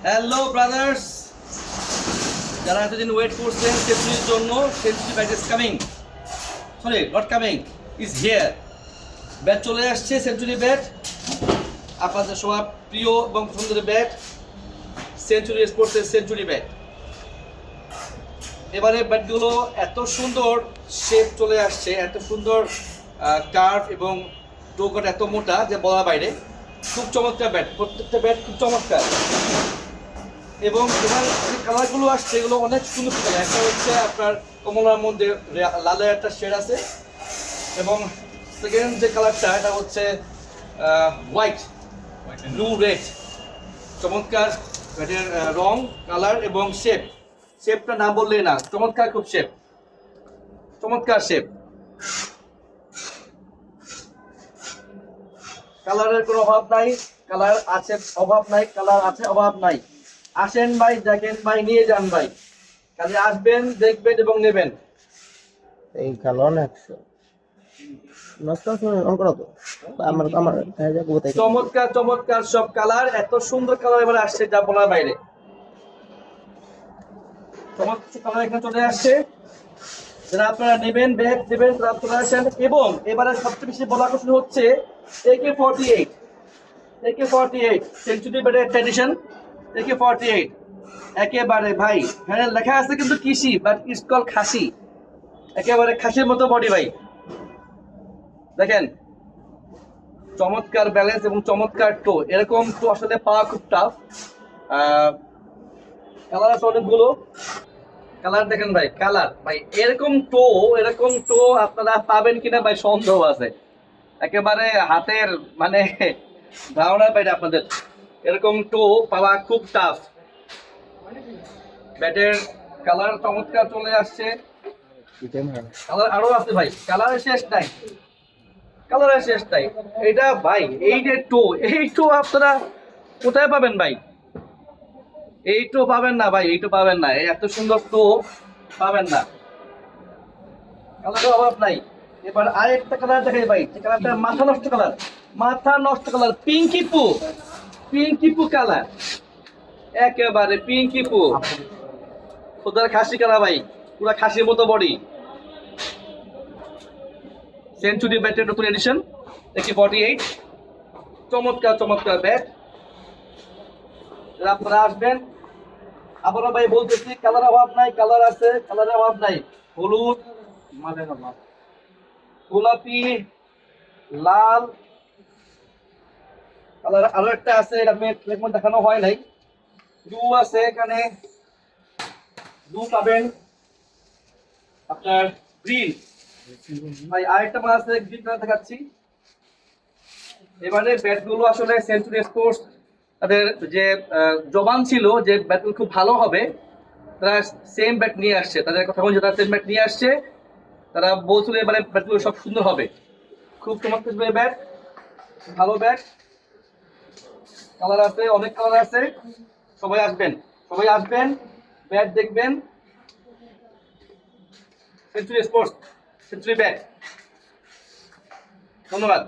Hello brothers, যারা এতদিন wait করছেন সেঞ্চুরির জন্য, century bat is coming, sorry not coming, is here. Bat চলে আসছে, সেঞ্চুরি ব্যাট, আপনাদের সবার প্রিয় এবং পছন্দের ব্যাট, সেঞ্চুরি স্পোর্টসের সেঞ্চুরি ব্যাট। এবারে ব্যাটগুলো এত সুন্দর শেপ চলে আসছে, এত সুন্দর কার্ভ এবং টোকাট এত মোটা যে বলার বাইরে। খুব চমৎকার ব্যাট, প্রত্যেকটা ব্যাট খুব চমৎকার। এবং এবার যে কালারগুলো আসছে এগুলো অনেক সুন্দর কালার। একটা হচ্ছে আপনার কমলার মধ্যে লালের একটা শেড আছে, এবং সেকেন্ড যে কালারটা এটা হচ্ছে হোয়াইট, ব্লু রেড। চমৎকার ব্যাটের রং, কালার এবং শেপটা না বললেই না, চমৎকার খুব শেপ, চমৎকার শেপ। কালারের কোনো অভাব নাই, কালার আছে অভাব নাই, কালার আছে অভাব নাই। আসেন ভাই, দেখেন ভাই, নিয়ে যান ভাই, কাজে আসবেন, দেখবেন এবং নেবেন। এই কালার একশো নষ্ট অঙ্করা তো আমার আমার চমৎকার চমৎকার সব কালার, এত সুন্দর কালার এবার আসছে যা বলার বাইরে। চমৎকার কালার এখানে চলে আসছে, যারা আপনারা নেবেন, ব্যাগ দেবেন, তারা চলে আসেন। এবং এবারে সবচেয়ে বেশি বলা কথা হচ্ছে AK48 সেঞ্চুরি ব্যাটের ট্র্যাডিশন AK48 একেবারে ভাই, এখানে লেখা আছে কিন্তু কৃষি, বাট ইটস কল খাসি। একেবারে খাসির মতো বডি ভাই, দেখেন চমৎকার ব্যালেন্স এবং চমৎকার টো। এরকম টো আসলে পাওয়া খুব টাফ। কালার আছে অনেকগুলো, কালার দেখেন ভাই, কালার ভাই, এরকম টো আপনারা পাবেন কিনা ভাই সন্দেহ আছে। একেবারে হাতের মানে ধারণা পাইটা আপনাদের, এরকম টো পাওয়া খুব টাফ। ব্যাটের কালার চমৎকার চলে আসছে, কালার আরো আছে ভাই, কালারের শেষ নাই, কালারের শেষ নাই। এটা ভাই, এই টো আপনারা কোথায় পাবেন ভাই? এই টো পাবেন না ভাই, এই টো পাবেন না, এই এত সুন্দর টো পাবেন না, কালারের অভাব নাই। এবার আরেকটা কালার দেখাই ভাই, যে কালারটা মাথা নষ্ট কালার, পিঙ্কি পু কালার, একেবারে পিঙ্কি পু, খোদার খাসি কালার ভাই, পুরো খাসির মতো বডি। সেঞ্চুরি ব্যাটের নতুন এডিশন AK48, চমৎকার চমৎকার ব্যাট। আপনারা আসবেন, আবারও ভাই বলতেছি, কালার অভাব নাই, কালার আছে, কালারের অভাব নাই। হলুদ, গোলাপি, লাল কালার আরো একটা আছে, এটা আমি দেখানো হয় নাই। ব্লু আছে এখানে, ব্লু পাবেন, আপনার গ্রিন ভাই, আরেকটা মাল আছে গ্রিন কালার দেখাচ্ছি। এবারে ব্যাটগুলো আসলে সেঞ্চুরি স্পোর্টস তাদের যে জবান ছিল যে ব্যাটগুলো খুব ভালো হবে, তারা সেম ব্যাট নিয়ে আসছে, তাদের কথা বলছে তারা সেম ব্যাট নিয়ে আসছে। তারা বলছিল এবারে ব্যাটগুলো সব সুন্দর হবে, খুব চমৎকার ব্যাট, ভালো ব্যাট। কালার আছে, অনেক কালার আছে, সবাই আসবেন, ব্যাট দেখবেন। Century sports, century bat. ধন্যবাদ।